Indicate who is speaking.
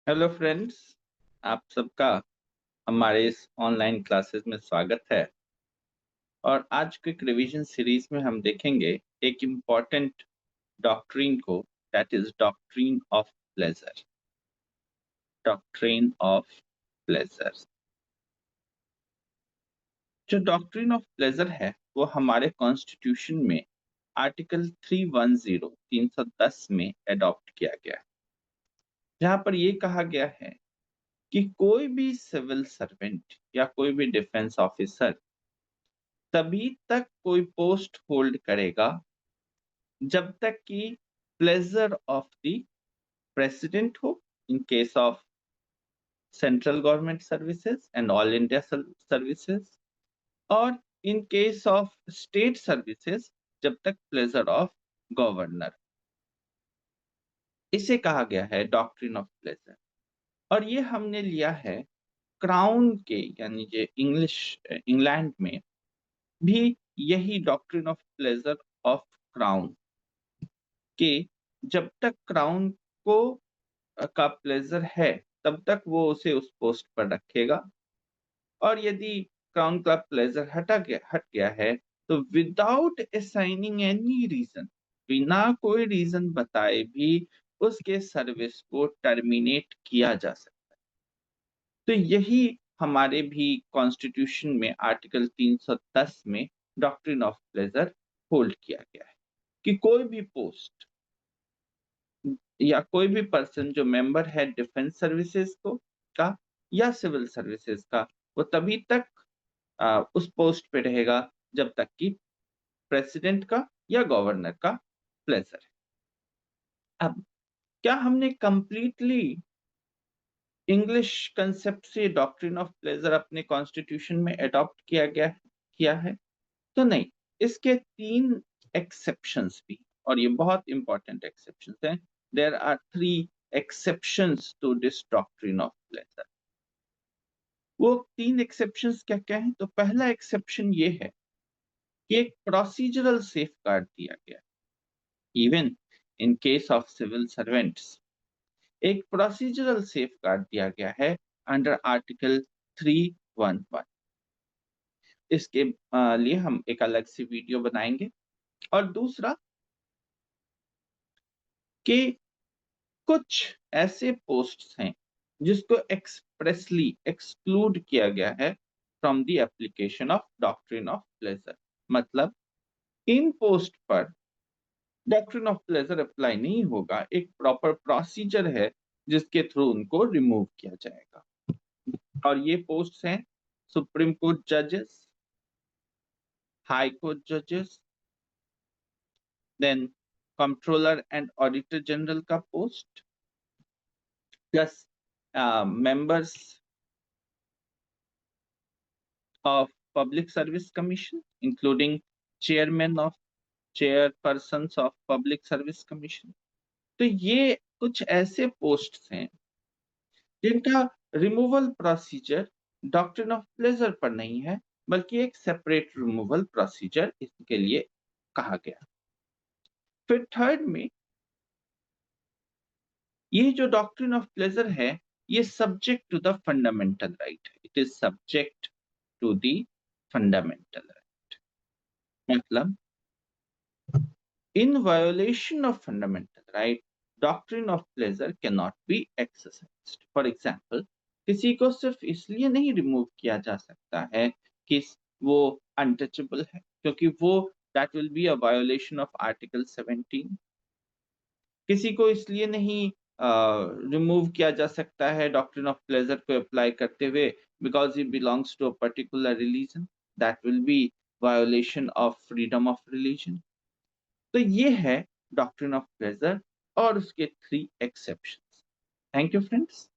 Speaker 1: Hello friends. आप सबका हमारे इस ऑनलाइन क्लासेस में स्वागत है। और आज के एक रिवीजन सीरीज में हम देखेंगे एक इम्पॉर्टेंट डॉक्ट्रिन को, that is doctrine of pleasure. Doctrine of pleasure. जो डॉक्ट्रिन ऑफ प्लेजर है वो हमारे कॉन्स्टिट्यूशन में आर्टिकल 310 में अडॉप्ट किया गया है, जहां पर ये कहा गया है कि कोई भी सिविल सर्वेंट या कोई भी डिफेंस ऑफिसर तभी तक कोई पोस्ट होल्ड करेगा जब तक कि प्लेजर ऑफ द प्रेसिडेंट हो, in case of central government services and all India services, और in case of state services जब तक प्लेजर ऑफ गवर्नर। इसे कहा गया है डॉक्ट्रिन ऑफ प्लेजर। और ये हमने लिया है क्राउन के, यानी जे इंग्लैंड में भी यही doctrine of pleasure of crown कि जब तक क्राउन को का प्लेजर है तब तक वो उसे उस पोस्ट पर रखेगा, और यदि क्राउन का प्लेजर हट गया है तो विदाउट असाइनिंग एनी रीजन, बिना कोई रीजन बताए भी उसके सर्विस को टर्मिनेट किया जा सकता है। तो यही हमारे भी कॉन्स्टिट्यूशन में आर्टिकल 310 में डॉक्ट्रिन ऑफ प्लेजर होल्ड किया गया है कि कोई भी पोस्ट या कोई भी पर्सन जो मेंबर है डिफेंस सर्विसेज को का या सिविल सर्विसेज का, वो तभी तक उस पोस्ट पे रहेगा जब तक कि प्रेसिडेंट का या गवर्नर का प्लेजर है। अब क्या हमने कंप्लीटली इंग्लिश कंसेप्ट से डॉक्ट्रिन ऑफ प्लेजर अपने कॉन्स्टिट्यूशन में अडॉप्ट किया है? तो नहीं, इसके 3 एक्सेप्शंस भी, और ये बहुत इंपॉर्टेंट एक्सेप्शंस हैं। There are 3 exceptions to this doctrine of pleasure. वो 3 एक्सेप्शंस क्या क्या हैं? तो पहला एक्सेप्शन ये है कि एक प्रोसीजरल सेफगार्ड दिया गया है। Even in case of civil servants एक प्रोसीजरल सेफगार्ड दिया गया है अंडर आर्टिकल 311। इसके लिए हम एक अलग से वीडियो बनाएंगे। और दूसरा कि कुछ ऐसे पोस्ट्स हैं जिसको एक्सप्रेसली एक्सक्लूड किया गया है from the application of doctrine of pleasure. मतलब इन पोस्ट पर डॉक्ट्रिन ऑफ प्लेजर अप्लाई नहीं होगा, एक प्रॉपर प्रोसीजर है जिसके थ्रू उनको रिमूव किया जाएगा। और ये पोस्ट हैं सुप्रीम कोर्ट जजेस, हाई कोर्ट जजेस, then controller and auditor general का post, plus members of Public Service Commission, including chairpersons of Public Service Commission। तो ये कुछ ऐसे पोस्ट्स हैं जिनका removal procedure doctrine of pleasure पर नहीं है, बल्कि एक सेपरेट रिमूवल प्रोसीजर इसके लिए कहा गया। फिर थर्ड में ये जो डॉक्ट्रिन ऑफ प्लेजर है ये subject to the fundamental right है। It is subject to the fundamental right. मतलब in violation of fundamental right, doctrine of pleasure cannot be exercised. For example, किसी को सिर्फ इसलिए नहीं रिमूव किया जा सकता है कि वो अनटचेबल है, क्योंकि वो that will be a violation of Article 17। किसी को इसलिए नहीं रिमूव किया जा सकता है डॉक्ट्रिन ऑफ प्लेजर को अप्लाई करते हुए because he belongs to a particular religion, that will be violation of freedom of religion. तो ये है डॉक्ट्रिन ऑफ प्लेजर और उसके 3 एक्सेप्शंस। Thank you friends.